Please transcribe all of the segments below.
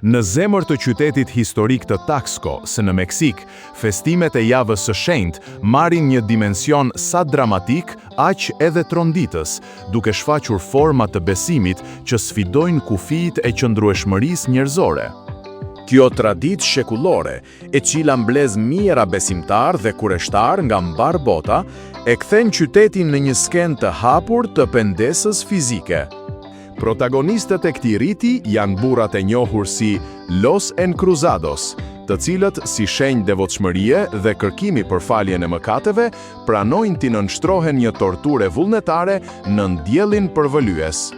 Në zemër të qytetit historik të Taxco, së në Meksik, festimet e javës së shenjtë marrin një dimension sa dramatik, aq edhe tronditës, duke shfaqur forma të besimit që sfidojnë kufijtë e qëndrueshmërisë njerëzore. Kjo traditë shekullore, e cila mblez mijëra besimtar dhe kureshtar nga mbar bota, e kthen qytetin në një skenë të hapur të pendesës fizike. Protagonistët e këtij riti janë burrat e njohur si Los Encruzados, të cilët si shenjë devotshmërie dhe kërkimi për faljen e mëkateve, pranojnë t'i nënshtrohen një torture vullnetare në diellin përvolues.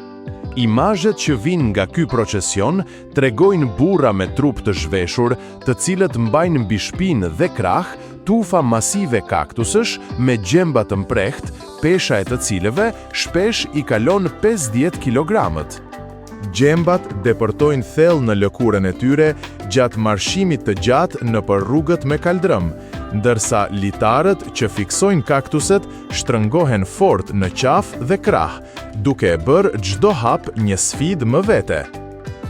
Imazhet që vijnë nga ky procesion tregojnë burra me trup të zhveshur, të cilët mbajnë mbi shpinë dhe krah tufa masive kaktusësh me gjemba të mprehtë, pesha e të cilëve shpesh i kalon 50 kilogramët. Gjembat depërtojnë thellë në lëkurën e tyre gjatë marshimit të gjatë nëpër rrugët me kaldrëm, ndërsa litarët që fiksojnë kaktuset shtrëngohen fort në qafë dhe krah, duke e bërë çdo hap një sfidë më vete.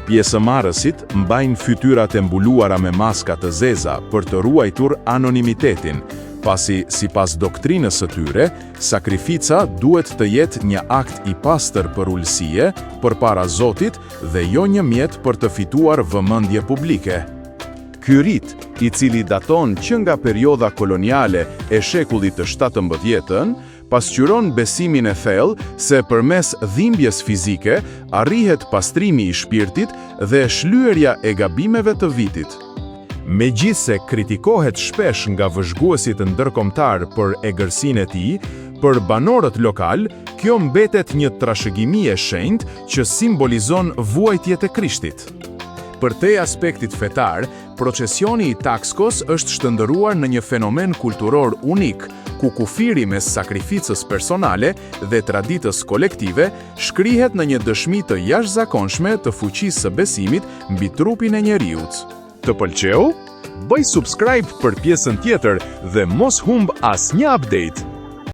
Pjesëmarrësit mbajnë fytyrat e mbuluara me maska të zeza për të ruajtur anonimitetin, pasi sipas doktrinës së tyre, sakrifica duhet të jetë një akt i pastër për ulësie, përpara Zotit dhe jo një mjet për të fituar vëmendje publike. Ky rit, i cili daton që nga periudha koloniale e shekullit të 17-ën, pasqyron besimin e thellë se përmes dhimbjes fizike arrihet pastrimi i shpirtit dhe shlyerja e gabimeve të vitit. Megjithse kritikohet shpesh nga vëzhguesit ndërkombëtar për egërsinë e tij, për banorët lokal, kjo mbetet një trashëgimi e shenjtë që simbolizon vuajtjet e Krishtit. Për te aspektit fetar, procesioni i Taxcos është shndërruar në një fenomen kulturor unik, ku kufiri mes sakrificës personale dhe traditës kolektive shkrihet në një dëshmi të jashtëzakonshme të fuqisë së besimit mbi trupin e njeriut. Të pëlqeu? Bëj subscribe për pjesën tjetër dhe mos humb asnjë update.